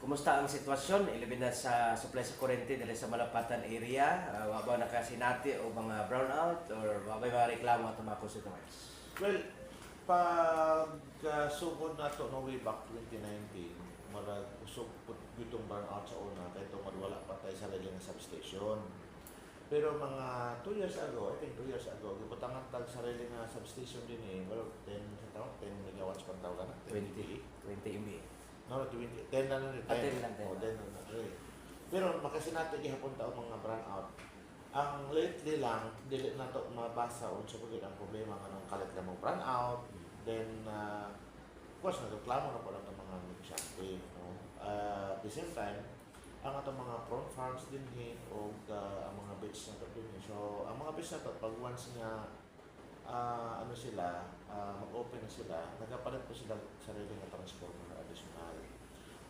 Kumusta ang sitwasyon? Ilibin na sa supply sa kurente dito sa Malapatan area. Waba na kasinati o mga brownout or wabay mga reklamo at mga customers? Well, pag sugod na to no way back 2019, marag usog pud gitong burnout sa una kay tungod wala pa tayo sa laling substation. Pero mga 2 years ago, I think 2 years ago, gibutangan tag sarili nga substation din eh. Well, 10 sa taon, 10 megawatts pang tawag na. 20 MB. No, 20. 10 na nun. 10 lang, 10. Oh, 10 na nun. Pero makasinati gihapon taon mga brownout. Ang lately lang, dili na to mabasa unsa pud ang problema kanang kalit na mong brownout. Then, of course, nagreklamo na po lang ng mga negosyante. No? At the same time, ang atong mga prawn farms din o ang mga beach na to din. So, ang mga beach na to, pag once nga ano sila, mag-open na sila, nagkapalit po sila sarili ng transformer na additional.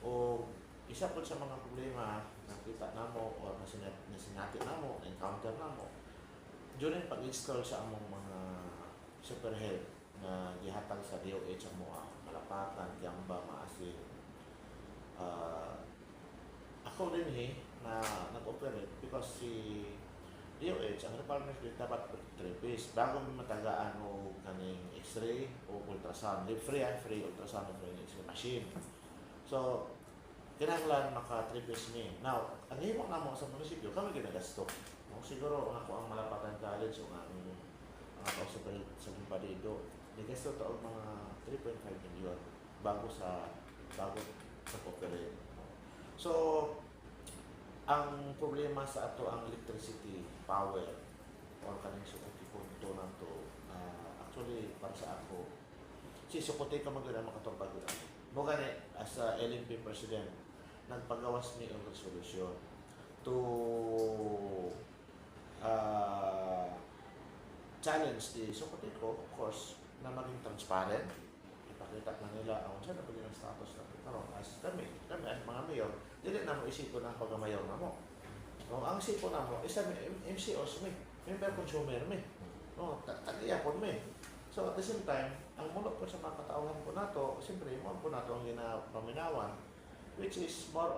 O isa po sa mga problema nakita namo o nasinati namo, encounter namo, during pag-install sa among mga superhelp na gihatag sa DOH ang mga Malapatan, Gamba, Maasin. Ako din na nag-operate because si DOH, ang requirements din dapat 3 piece bago matagaan mo kaning X-ray o ultrasound. Free ultrasound o free X-ray machine. So, kinahanglan maka 3 piece ni. Now, ang himo na mo sa munisipyo, kami ginagasto. No? Siguro ako ang Malapatan College o ang ako sa Padido, nagasto to og mga 3.5 million bago sa operate. So, ang problema sa ato ang electricity, power, or kaning sukuti punto na to, actually, para sa ako, si sukuti ka maganda makatupag yun. Mo gani, as a LNP President, nagpagawas ni ang resolution to challenge the sukuti ko, of course, na maging transparent. Ipakita na nila ang saan na pwede ng status na karon as kami as mga mayor, dili na mo isipon ang pagka-mayor na mo. No, ang isipon na mo, isa MCOs mi, member consumer mi. No, tag-iyapon mi. So at the same time, ang mulot ko sa mga katauhan ko nato, siyempre mo po nato ang ginapaminawan, which is more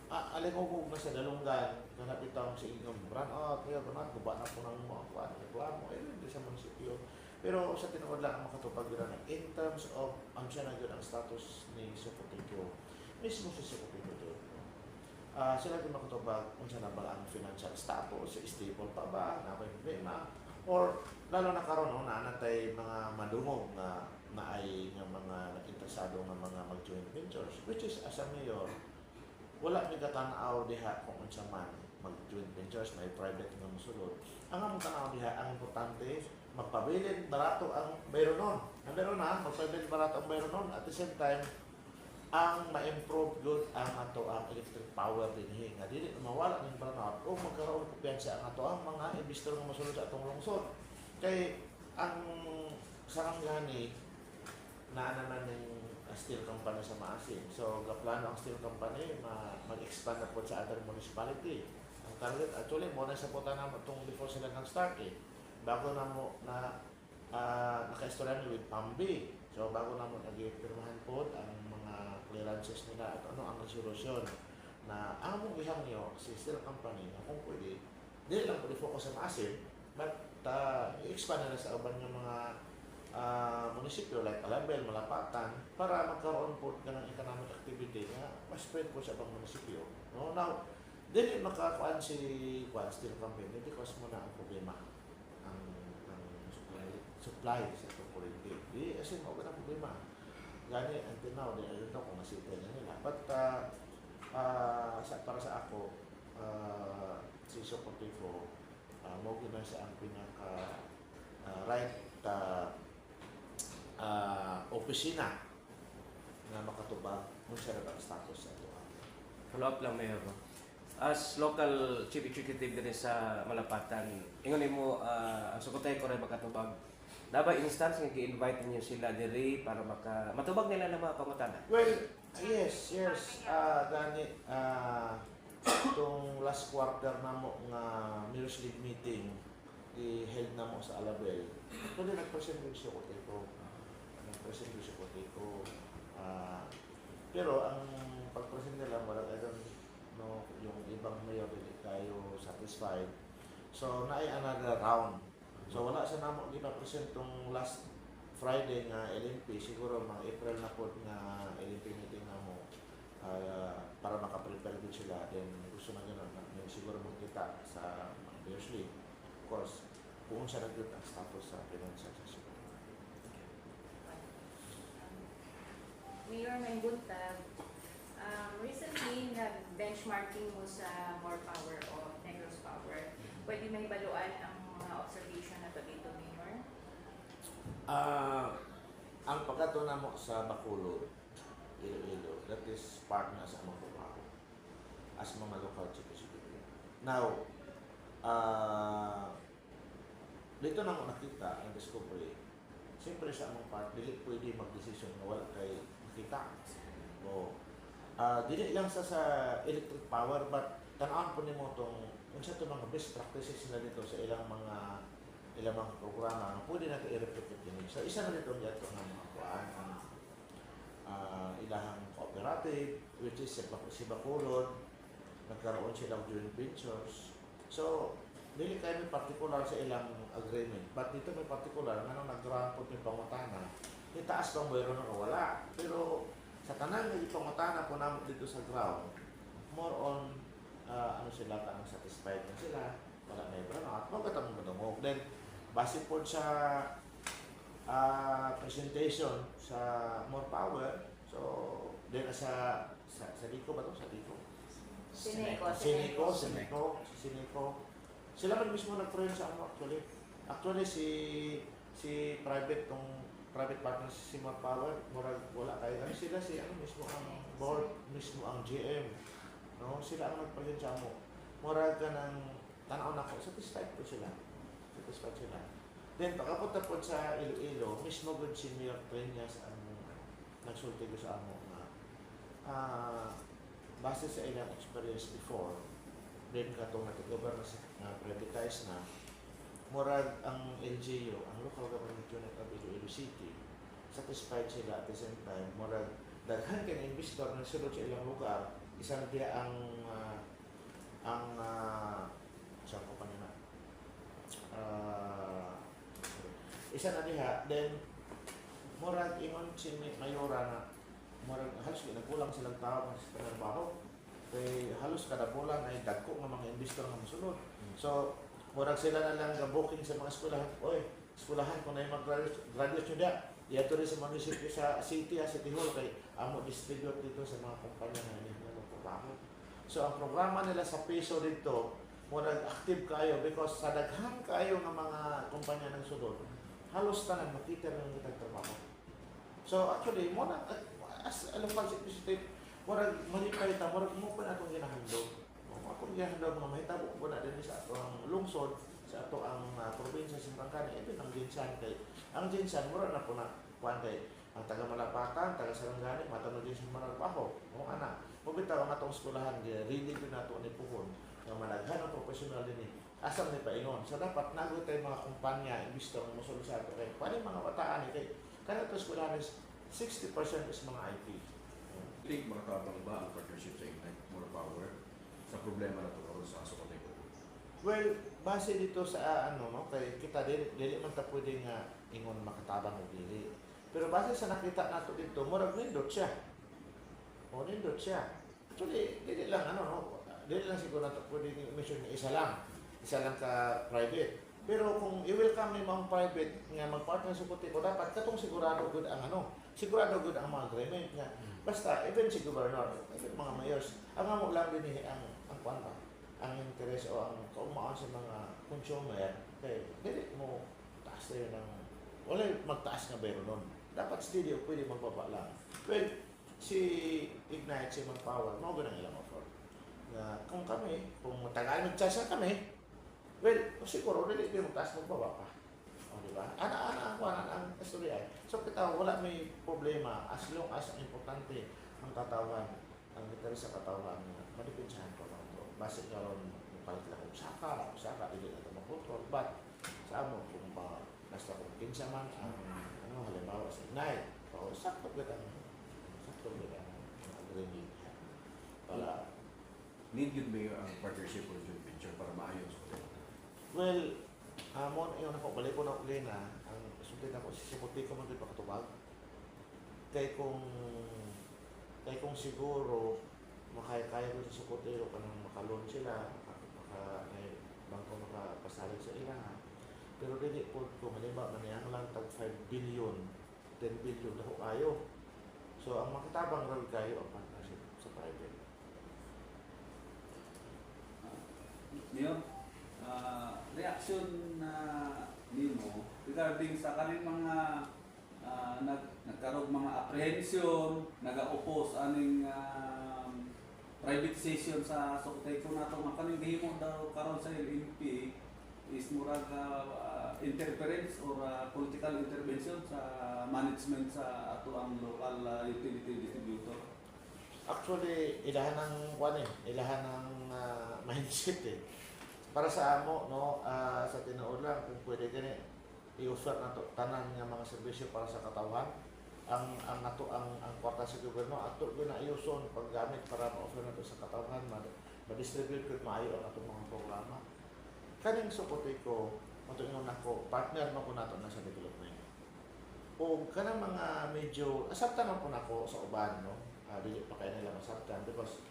alingugog na sa dalunggan, ganap itong sa inyong brownout, kaya ganap, guba na po ng mga kuwan, reklamo, hindi sa munisipyo. Pero sa tinuod lang ang makatupag yun in terms of ang siya na yun ang status ni Sukutiko, mismo si Sukutiko doon. Sila din makatupag kung saan na ba ang financial status, stable pa ba, na may problema, or lalo na karon na natay mga madungog na ay ng mga interesado ng mga mag-joint ventures, which is as a mayor, wala may katanaw diha kung unsa man mag-joint ventures, may private nga musulod. Ang among tanaw diha, ang importante, magpabilin barato ang bayronon. Ang bayronon magpabilin barato ang bayronon. At the same time, ang ma-improve good ang ato ang electric power din nga dili mawala ng brownout o magkaroon kumpiyansa ang ato ang mga investor nga mosulod sa atong lungsod. Kay ang sarangani na naman ng steel company sa Maasin. So, plano ang steel company mag-expand na po sa other municipality. Ang target, actually, muna sa puta naman itong before sila nag-start bago na mo naka-istoryan with PAMBI. So, bago na mo nag-pirmahan po ang mga clearances nila at ano ang resolution na ang mong ihang niyo si steel company na kung pwede, hindi lang pwede focus sa Maasin, but i-expand na sa uban ng mga munisipyo like Alabel, Malapatan para magkaroon po ng economic activity na ma-spread po sa ibang munisipyo. No? Now, dili makakuan si steel company because muna ang problema ang supply sa kuryente. Di as in mo ang problema. Gani until now, I don't know kung nasita na nila. But para sa ako, si Sukutiko, mo gina sa ang pinaka right opisina na makatubag kung siya ang status sa ito. Follow up lang, Mayor. As local chief executive din sa Malapatan, ingon mo ang sukutay ko rin makatubag. Dapat instance nga gi-invite niyo sila diri para matubag nila ng mga pangutana? Well, yes. Gani, itong last quarter na mo nga Mayor's League meeting, i-held na mo sa Alabel. Pwede nag-present yung Sukutiko. Pero ang kayo satisfied. So naay another round. So wala sa namo gina-present tong last Friday nga LNP, siguro mga April na po nga LNP meeting na mo para makaprepare din sila. Then gusto na gano'n, then siguro magkita sa usually, of course, kung siya nag-good ang status sa financial session. Mayor Mengunta, recently nag-benchmarking mo sa More Power o Negros Power. Pwede may baluan ang mga observation na to dito, Mayor? Ang pagkato na mo sa Bacolod, Iloilo, that is part na sa among trabaho as mga local chief executive. Now, dito na mo nakita ang discovery. Siyempre sa among part, dili pwede mag-decision na wala kay nakita. O, dili lang sa electric power, but tanaan po nimo itong kung sa itong mga best practices na dito sa ilang mga programa, pwede natin i-replicate din. So, isa na dito dito ng mga kuhaan, ang ilahang cooperative, which is si Bacolod, nagkaroon silang joint ventures. So, dili kayo may particular sa ilang agreement. But dito may particular, nga nung nag-grant po yung pangutana, itaas bang mayroon o wala. Pero sa tanan ng pangutana po namin dito sa ground, more on, ano sila, kanang satisfied na sila, wala na yung burnout, magkatang madungog. Then, base po sa presentation sa More Power, so, then sa Dico ba ito? Sa Dico? Sineco. Sila man mismo nag-friend sa ano actually. Actually si private partner si More Power, murag wala kayo. Ano sila si ano mismo ang board, mismo ang GM. No, sila ang nagpresent sa mo. Murag ka ng tanaw na ko, satisfied sila. Then pagkapunta po sa Iloilo, mismo good si Mayor Treñas ang nagsulti ko sa amo na base sa ilang experience before, then katong nag-govern na privatize na, murag ang LGU, ang Local Government Unit of Iloilo City, satisfied sila at the same time, murag daghan kay investor na sulod sa ilang lugar, isang dia saan ko pa nila, isa na diha, then murag ingon si Mayora na murag halos nagkulang silang tao sa trabaho. Kay halos kada bulan ay dagko nga mga investor nga mosunod. So murag sila na lang ga-booking sa mga eskwelahan. Oy, eskwelahan kung na mag-graduate nyo diya. Iyato rin sa munisipyo sa City Hall kay amo distribute dito sa mga kumpanya na nagtrabaho. So ang programa nila sa piso dito, murag active kayo because sa daghan kayo ng mga kumpanya ng sudod, halos tanan makita ng nagtrabaho. So actually, mo na as alam pa si President, murag malipay ta, murag mo pa atong ginahandog. Akong ginahandog mga mahitabo ko na din sa atong lungsod, sa ato ang probinsya sa Bangkani, even ang Jinsan kay ang Jinsan mura na po na kuan kay ang taga Malapatan, taga Sarangani, matano din sa Manalpaho. Mo ana, mo bitaw ang atong eskwelahan ready ko nato ni puhon nga malaghan ang professional din asam ni paingon. So dapat nago tay mga kumpanya investor mo mosul sa ato kay paano mga bataan kay kada to eskwelahan is 60% is mga IT. Think makatabang ba ang partnership sa Ignite More Power sa problema na ito sa Sokote ko? Well, base dito sa ano no, kay kita dili man ta pwede nga ingon makatabang og dili. Pero base sa nakita nato dito, murag nindot siya. O nindot siya. Actually, dili lang ano no, dili lang siguro nato pwede mission ni isa lang ka private. Pero kung i-welcome ni mga private nga mag-partner sa Sokote ko, dapat katong sigurado good ang ano, sigurado good ang mga agreement nga. Basta, even si Governor, even mga mayors, ang amo lang din ang kwan ba, ang interes o ang kaumaan sa mga consumer, kaya dili mo taas na yun ng, wala magtaas nga bayro nun. Dapat steady o pwede magbaba lang. Well, si Ignite, si Manpower, mga ganang ilang offer. Kung matagal nagtsasa kami, well, siguro dili din magtaas magbaba pa. O, di ba? Ana ang istorya. So kita wala may problema as long as ang importante ang katawan, ang interes sa katawan na madipinsahan ko lang ito. Base nga ron, palit lang kung saka, dili na ito mag-control. But sa amo, kung basta kung kinsa man ang halimbawa sa Ignite, sakto agad ang agreement para need yun ba ang partnership or joint venture para maayos ko? Well, mo yung ako balik ko na uli na ang sulti na ko si Puti ko man pa katubag. Kay kung siguro makaya-kaya ko sa Sukotero kanang makalon sila, may bangko makapasalig sa ilaha. Pero dili po ko malimba man yang lang tag 5 billion, 10 billion na ho kayo. So ang makitabang raw kayo ang partnership sa private. Niyo, reaction na nimo regarding sa kaning mga nagkaroon mga apprehension, nag-oppose aning privatization sa Socotec nato nga kaning gihimo daw karon sa LNP is murag interference or political intervention sa management sa ato ang local utility distributor. Actually, ilahan ng ilahan ng mindset eh. Para sa amo, no, sa tinuod lang, kung pwede gani, i-offer na to, tanan nga mga serbisyo para sa katawan. Ang kwarta sa gobyerno, ato ginayuson paggamit para ma-offer na to sa katawan, ma-distribute ko maayo ang atong mga programa. Kaning Sukotec ko, matuingon ako, partner mo ko nato na sa development. O kanang mga medyo, asaptan mo po nako sa uban, no? Dili pa kayo nila masaptan because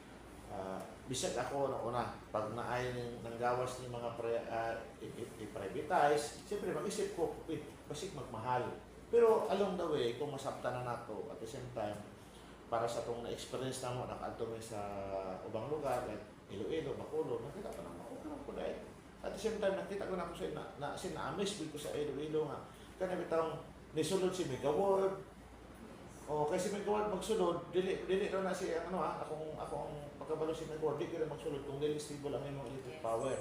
bisag ako na una, pag naay ng gawas ni mga i-privatize, siyempre mag-isip ko, basig magmahal. Pero along the way, kung masaptan na nato, at the same time, para sa itong na-experience na mo, nakaadto mo sa ubang lugar, like Iloilo, Bacolod, nakita ko naman, okay lang po dahil. At the same time, nakita ko na ako na-amaze ko sa Iloilo nga, kaya bitang nisulod si Mega World, o kasi Mega World magsulod, dili daw na si akong pagkabalo si Mega World, dili na magsulod kung dili stable ang imong electric power.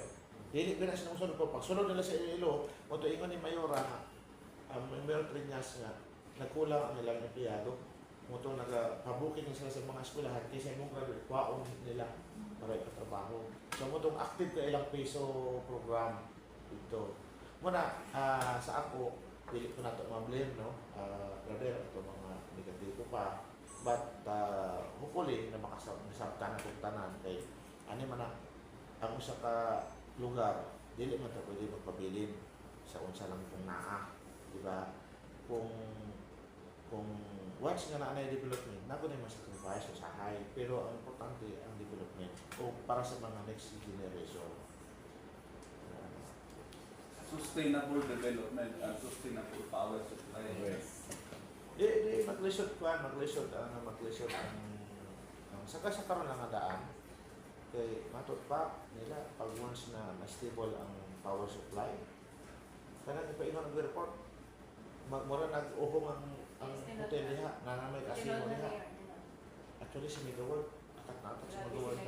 Dili na sila magsulod po. Pagsulod nila sa Iloilo, moto ingon ni Mayora nga, may Mayor Triñas nga, nagkulang ang ilang empleyado. Moto nagpabuking sila sa mga eskwelahan kasi imong graduate, kwaon nila para ipatrabaho. So motong active ka ilang piso program dito. Muna, sa ako, dili ko na ito ma-blame, no? Brother, ito mga negatibo pa. But hopefully na makasabtan na itong tanan kay ano man na ang usa ka lugar dili man ta pwede magpabilin sa unsa lang kung naa, di ba? Kung once nga naa na development, nako na sacrifice sa high, pero ang importante ang development o para sa mga next generation. Sustainable development and sustainable power supply. Di mag-resort ang saka sa karon lang nga daan kay matud pa nila pag once na stable ang power supply kana ipaingon ang report magmura nag-uhong ang hotel diha na may casino diha actually si Mega World atak sa Mega World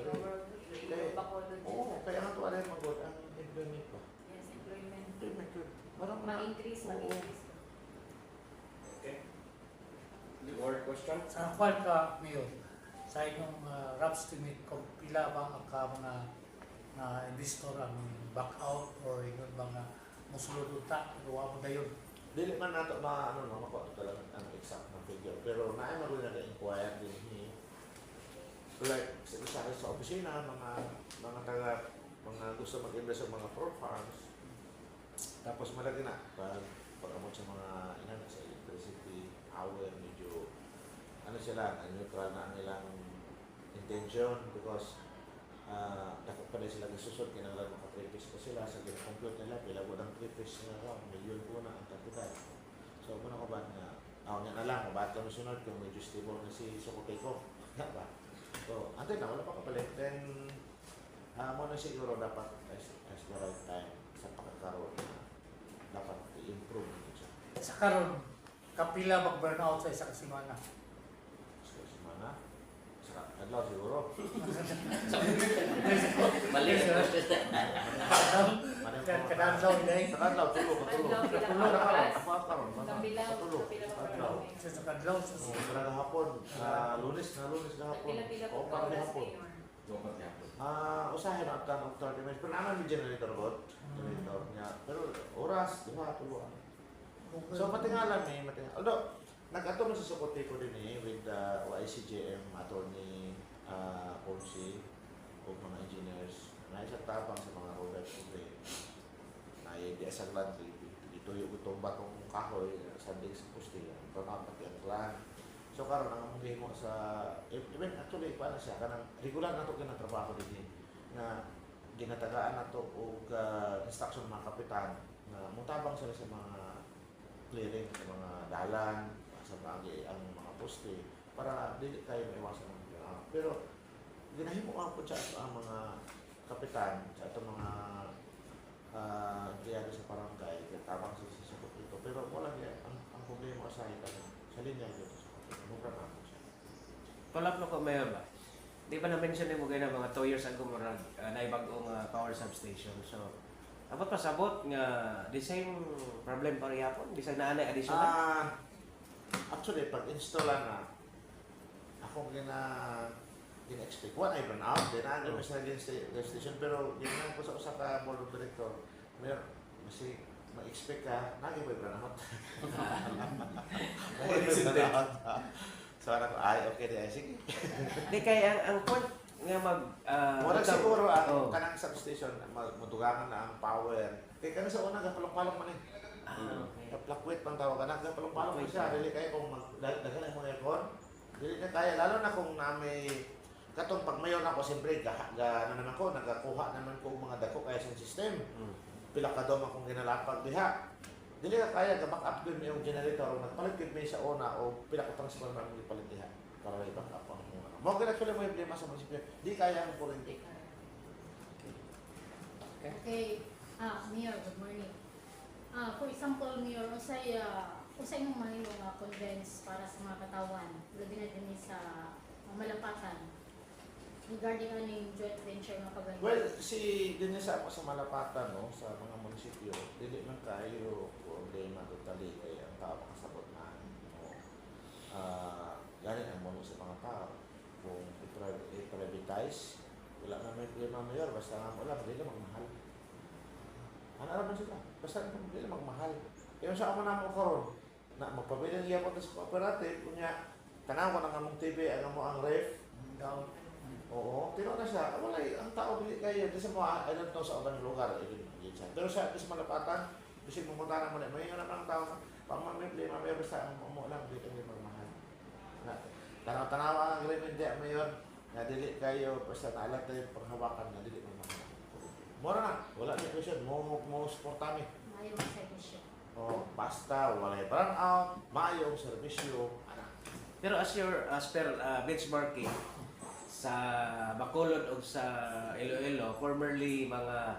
kaya nga tuwa rin mag-work ang employment pa. Yes, employment. Parang Ma-increase. Okay. More questions? Sa kwan ka, Mayor, sa inyong rough estimate kung pila ba ang mga investor ang back out or yung mga musulod ta, pero wala mo yun. dili man nato makuha talaga ang exact na figure pero naay maguna na inquire din ni like sa opisina mga gusto mag-invest sa mga prop farms tapos malaki na pag-amot sa mga sa electricity power medyo sila neutral na ang ilang intention because dapat pa rin sila nagsusod kinanglan maka-tripis pa sila sa gina-compute nila pila po ng tripis na milyon po na ang kapital so muna ko ba nga nga na lang mabat ka sunod kung medyo stable na si Sukotec ko ba so antay na wala pa kapalit then muna siguro dapat as the right time sa pagkakaroon na dapat i-improve nito siya Sa karon, kapila mag-burnout sa isang simana. so simana sa adlaw siguro Mali. Kadalaw din. sa adlaw tulog karon Sa kadalaw, Sa hapon, lunes gahapon. O para hapon. Dapat yapon. Usahin ang 30 minutes. Pero naman may generator bot. Generator niya. Pero oras, tuluan. So matingalan although nag-ato man sa Sukotec ko din with the YCJM attorney Ponce o mga engineers, na isa tabang sa mga road and na di sa landry, ituyo itong batong kahoy, sanding sa poste, pranap pati ang plan. So karon ang mga mo sa, even actually, paano siya, kanang regular na ito kinatrabaho din na ginatagaan na ito o instruction ng mga kapitan na mutabang sila sa mga clearing, sa mga dalan, sa mga ang mga poste, para dili tayo maiwasan ng pero ginahimo po siya ang mga kapitan sa itong mga empleyado sa barangay tabang sa sasabot dito pero wala niya ang problema sa linya dito sa mura na po siya. Palap na ko, Mayor ba? Di ba na-mention mo kayo na mga 2 years ago mo naibagong power substation. So, abot pa sabot nga the same problem pa rin yapon? Di sa naanay additional? Actually, pag install na ako gina-expect. One, I run out. Then, ano sa station. Pero, yun po sa ka board of director. Mayor, kasi ma-expect ka, naging may run out. Naging may run out. So, anak ko, ay, okay, di, sige. Di kaya ang point nga Wala siguro ang oh. kanang substation, madugangan na ang power. Kaya kami sa una, gapalong-palong man eh. Okay. Fluctuate pang tawag ka na, gapalong-palong man siya. Dili kayo kung daghan ang mga aircon. Dili na kaya, lalo na kung na may katong pag mayon ako, siyempre, ano naman ko, nagakuha naman ko mga dako kaya sa system. Pila ka daw akong ginalapag diha. Dili ka kaya, ga-back up din yung generator, nagpalit kid may sa una, o pila ka transfer na mong ipalit diha. Para may back up ang mga. Mga actually may problema sa munisipyo. Di kaya ang kurinti. Okay. Mayor, good morning. For example, Mayor, usay mong mahilo nga convince para sa mga katawan, labi na din sa malapatan regarding aning joint venture nga pag Well, si din sa ako sa Malapatan, no, sa mga munisipyo, dili man kayo problema totally kay ang tao makasabot na. No. Ganit ang mo sa mga tao. Kung i-privatize, wala na may problema mayor, basta nga mo lang, hindi lang magmahal. Ano naman sila? Basta hindi lang magmahal. Kaya sa ako na mo karon na magpabili niya po sa cooperative, kunya, tanaw ko na nga mong TV, ano mo ang ref, Down. oo, tino na siya. Wala ang tao dili kayo kasi mo I don't know sa ibang lugar pero sa Malapatan kasi pumunta na mo na may ang tao pag may problema may basta ang mo lang dito may magmahal. Na tanaw-tanaw ang agreement di mayon na dili kayo basta naalat na yung panghawakan na dili magmahal. Mora na, wala ni question mo suportami. Mayo sa issue. Oh, basta wala burn out, maayong serbisyo, ana. Pero as per benchmarking sa Bacolod o sa Iloilo, formerly mga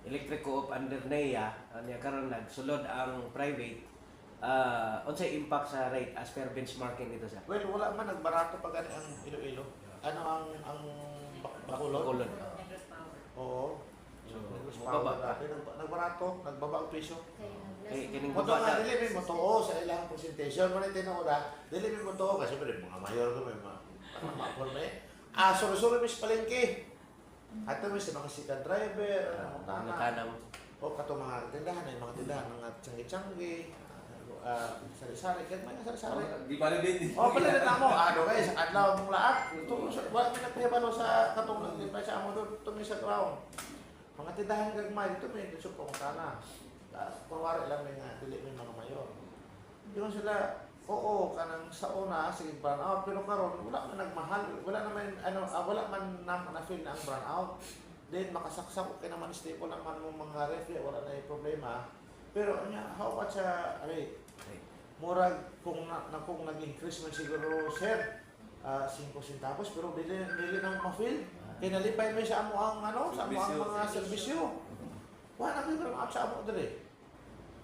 electric co-op under NEA, niya karon nagsulod ang private, unsay impact sa rate as per benchmarking dito sa Well, wala man nagbarato pa gani ang Iloilo. Ano ang Bacolod? Bacolod? Negros Power. Oo. So, Negros mababa Power pa. dati, nagbarato, nagbaba ang presyo. Eh, kining Moto nga, dili may moto sa ilang presentation, man ito na, dili may moto kasi mga mayor ko may ma-forme. Suro-suro may palengke. At may sa mga sikat driver, mga kanang o kato mga tindahan, mga tindahan, mga tsangi-tsangi, sari-sari, kahit may sari-sari. Di validate. O, pala na mo, ano kayo, sa adlaw mong lahat. Wala may nagpiyabalo sa katong nagpipay sa amo doon, ito may sa ground. Mga tindahan gagmay, ito may nagsupo kung sana. Kunwari lang may dili may mga mayor. Yung sila, oo, kanang sa una, sige burn out, pero karon wala man nagmahal, wala naman, wala man na-feel na ang burn out. Then, makasaksak, okay naman, stable naman mo mga refri, wala na yung problema. Pero, how about sa rate? Murag, kung nag-increase man siguro, sir, 5 centavos, pero dili nang ma-feel. Kaya nalipay mo sa amo ang, sa amo ang mga serbisyo. Wala na burn out sa amo dili.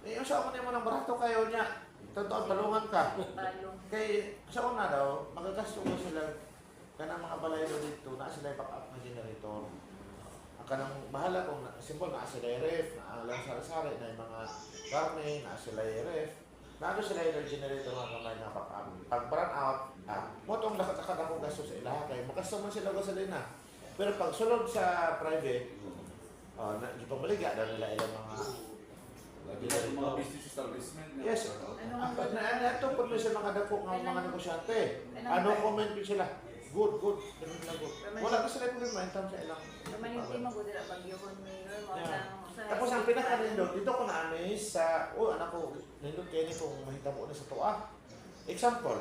Yung sa amo naman ang barato kayo niya, totoo, balungan ka. Balong. Kay sa una daw, magagasto ko sila kanang mga balayro dito na sila yung back-up na generator. Ang kanang bahala kung simple na sila yung ref, na lang sari-sari na yung mga karne, na sila yung ref. Naano sila yung generator na kamay na back-up. Pag burn out, motong lakat-lakat ako gasto sa ilaha kay makasto man sila gasolina. Pero pag sulod sa private, ipamaliga daw nila ilang mga Mga business establishment. yes. Ito po sa mga dako ng mga negosyante. Ano comment ko sila? Good. Ganun lang good. Wala na sila problema in terms sa ilang. Naman kuryente magudira bagyohon mayor mo Yeah. lang sa Tapos ang pinaka-nindot, dito ko na-amaze sa, anak ko, nindot kayo ni kung mahitabo na sa tuwa. Example,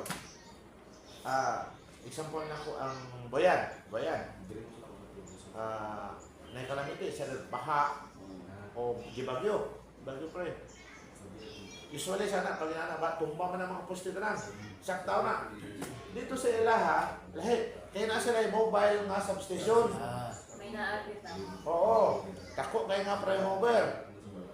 example na ko ang bayan. Na kalamiti, sa baha o gibagyo. Bagyo pre. Usually sana, pag inana ba, tumba man ang mga poste na lang. Saktaw na. Dito sa ilaha, lahat. Kaya na sila yung mobile nga substation. may naabit na. Oo. Tako kayo nga prime mover.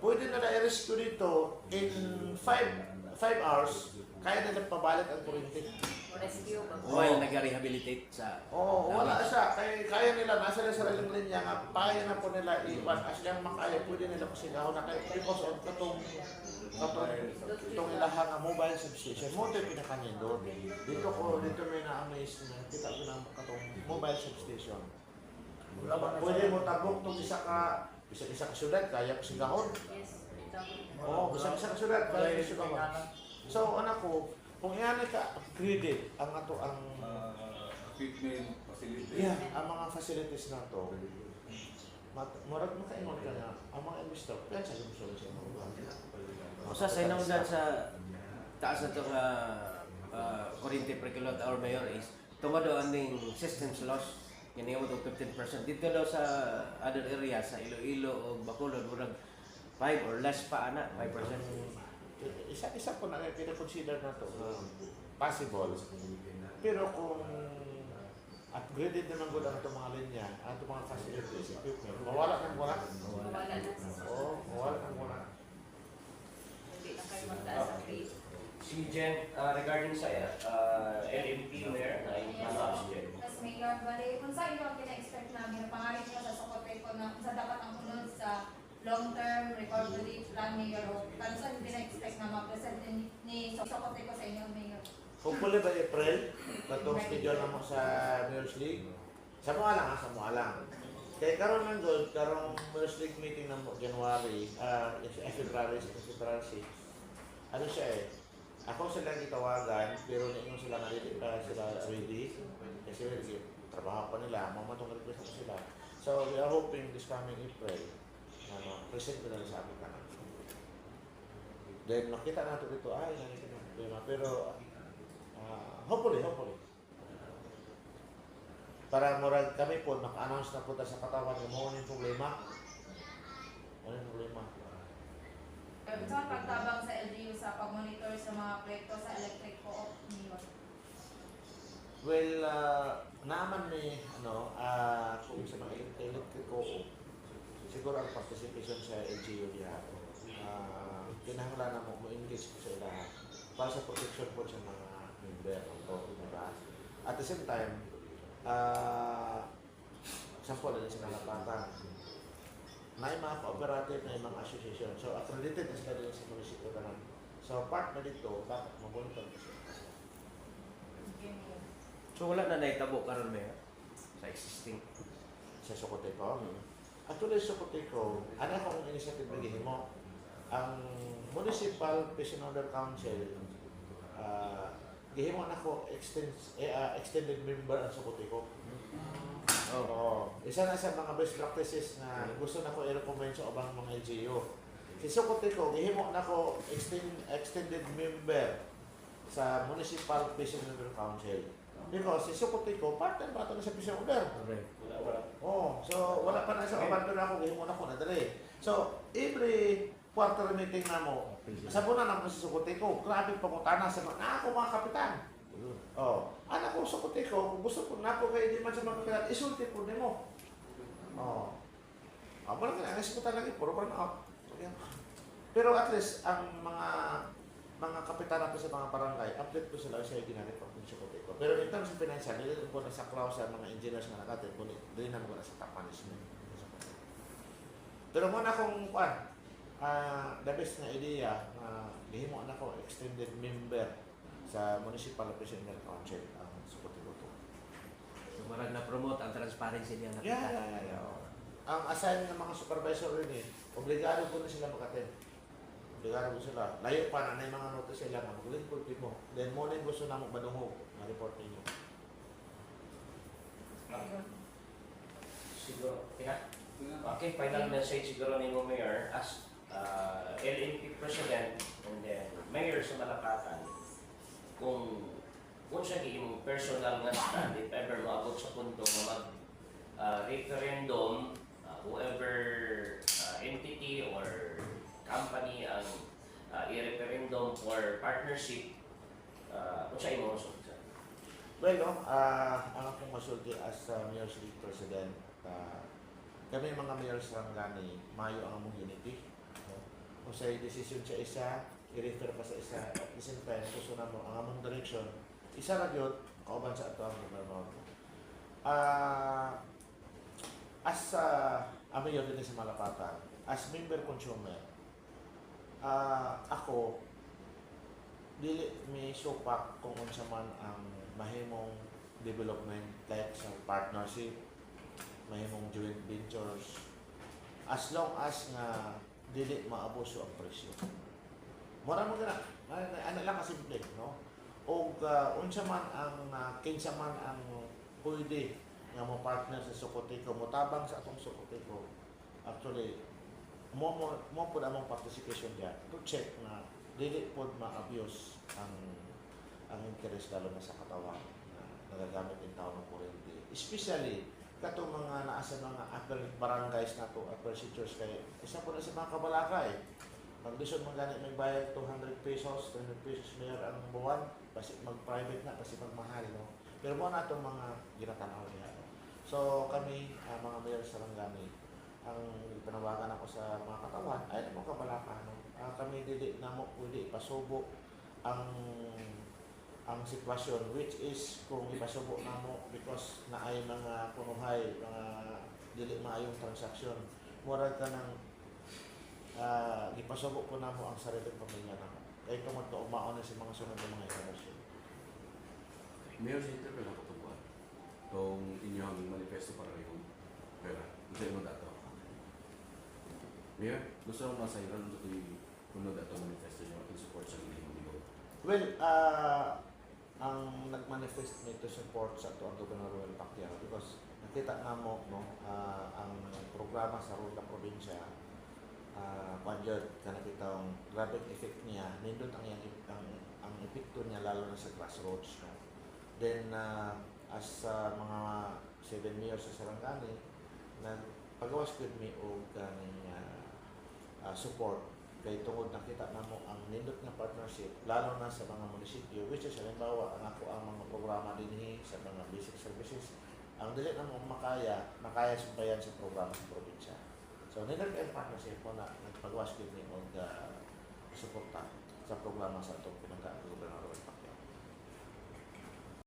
Pwede na na-rescue dito in 5 hours. Kaya na nagpabalik ang kuryente. O rescue ba? While nag-rehabilitate sa... Oo, wala siya. Kaya nila, nasa na sariling linya nga, kaya na po nila iwan. As yung makaya, pwede nila pasigahon na kayo. Because of itong ilaha nga mobile substation. Mo ito yung pinakanin doon. Dito may na-amaze na. Kita ko na katong mobile substation. Wala ba na Pwede mo tabok itong isa ka syudad, kaya pasigahon. Yes, ito. Oo, isa ka syudad, kaya pasigahon. So, anak ko, kung iyan ka upgraded ang ato ang Equipment, facility. ang mga facilities na to, murag makaingon ka na ang mga investor, kaya sa gusto sa mga Sa sa dyan sa taas na itong kuryente per kilowatt hour mayor is tungod daw aning systems loss kini mo 15%. Dito daw sa other area sa Iloilo o Bacolod murag 5 or less pa ana 5%. isa po na pina-consider na to possible. Pero kung upgraded naman ko lang itong mga linya, itong mga facilities, equipment, mawala ng wala. Wala na. Oo, mawala ng wala. Hindi na kayo magtaas ang rate. Si Jen, regarding sa LMP mayor na ano si Jen. Tapos Mayor, bali, kung saan yung pina-expect namin, pangalit nyo sa Socoteco na kung saan dapat ang unod sa long-term recovery plan, Mayor, o kung saan yung pina-expect na ma-present ni Socoteco sa inyo, Mayor? Hopefully by April, katong schedule na mo sa Mayor's League. Sa mga lang, sa mga lang. Kaya karon ng gold, karong Mayor's League meeting na mo, January, February 6. Ano siya eh, ako sila gitawagan, pero ninyo sila nalili pa sila ready. Kasi trabaho pa nila, mamatong request ko sila. So we are hoping this coming April, present ko na sa amin ka. Then makita natin dito, ay, nanito na problema. Pero hopefully. Para murag kami po, maka-announce na po tayo sa katawan yung mga problema. Ano yung problema? Sa pagtabang sa LGU sa pag-monitor sa mga proyekto sa electric co-op, Mayor? Well, naman ni, kung sa mga electric co-op, siguro ang participation sa LGU niya, kinahanglan na mo engage po sa ilaha para sa protection po sa mga member o diba? At the same time, sampo na sa kalapatan, may mga cooperative na mga association. So, accredited na sila din sa munisipyo na. So, part na dito, dapat mabunitan ko siya. So wala na naitabo karon mayor sa existing. Sa Socoteco. Actually, sa Socoteco, ano akong initiative na gihimo? Ang Municipal Fishing Order Council, gihimo na ko extended member ang Socoteco. Oo. Isa na sa mga best practices na gusto na ko i-recommend sa ubang mga LGU. Si Socoteco, gihimo na ko extended member sa Municipal Fishing Order Council. Because si Socoteco, partner ba ito na sa Fishing Order? Oo. So, wala pa na sa ubang, pero ako gihimo na ko nadali. So, every quarter meeting na mo, sabunan na mo si Socoteco, grabe pangutana sa mga kapitan. Oh, anak ko sa Socoteco, kung gusto ko na ako kayo di man sa mga kapitan, isulti po din mo. Oh. Wala ka na, ang isiputan lagi, puro burn out. Pero at least, ang mga kapitan natin sa mga barangay, update ko sila sa ginareport ng Socoteco. Pero in terms of financial, nilito ko na sa clause sa mga engineers na nakatin, din naman ko na sa top management. Pero muna akong, the best na idea na gihimo na ko extended member sa Municipal Fishing Council ang Socoteco. So marag na-promote ang transparency niya nakita. Yeah. Ang assign ng mga supervisor rin obligado po na sila makaten. Obligado po sila. Layo pa na yung mga notice sila na mag-report mo. Then mo din gusto na mag-badungho na report ninyo. Siguro Siguro, okay, final message siguro ni mo, Mayor, as LNP President and then Mayor sa Malapatan, kung siya yung personal nga stand, if ever maabot sa punto na mag-referendum, whoever entity or company ang i-referendum for partnership, kung siya yung mausok siya. Well, ang akong masulti as Mayor City President, kami mga Mayor sa Sarangani, mayo ang among unity. Kung sa decision sa isa, i-refer pa sa isa, at the same time, susunod mo ang among direction, isa na yun, kauban sa ato ang gobernador. As a Mayor din sa Malapatan, as member consumer, ako, dili may supak kung unsa man ang mahimong development like sa partnership, mahimong joint ventures, as long as nga dili maabuso ang presyo. Mura mo gana, ano lang kasimple, no? O unsa man ang kinsa man ang pwede nga mo partner sa Socoteco, mo tabang sa atong Socoteco. Actually, mo po among participation diyan to check na dili pod ma-abuse ang interest lalo na sa katawan na nagagamit ng tao ng kuryente. Especially katong mga naa sa mga upper barangays na to, upper sectors kay isa po na sa mga kabalakay. Magdisyon man gani may bayad 200 pesos, 300 pesos mayor ang buwan, basi mag-private na, basi magmahal, no? Pero mo na itong mga ginatanaw niya. So kami, mga mayor sa Sarangani, ang panawagan ako sa mga katawan ay mga kabalaka, no? Kami dili na mo pwede ipasubo ang sitwasyon, which is kung ipasubo na mo because na ay mga punuhay, mga dili maayong transaksyon, murag ka ng ipasubo po na mo ang sariling pamilya na mo. Kaya ito magtuumaon na sa mga sunod ng mga informasyon. Mayor, sa interpel ako ito buwan. Itong inyong manifesto para yung pera. Ito yung dato. Mayor, gusto mo masayran ito yung punod dato manifesto nyo in support sa inyong ligaw. Well, ang nag-manifest nito support sa ito ang Gobernador Roel Pacquiao because nakita na mo, no, ang programa sa Rula Provincia, budget ka nakita ang grabe effect niya, nindot ang epekto niya lalo na sa grassroots, no? Then as mga 7 years sa Sarangani, nagpagawas gud mi og kaning support kay tungod nakita namo ang nindot nga partnership lalo na sa mga munisipyo, which is halimbawa ang ako ang mga programa dinhi sa mga basic services ang dili na mo makaya sumbayan sa programa sa probinsya. So nindot ang partnership mo na nagpagawas gud mi og suporta sa programa sa atong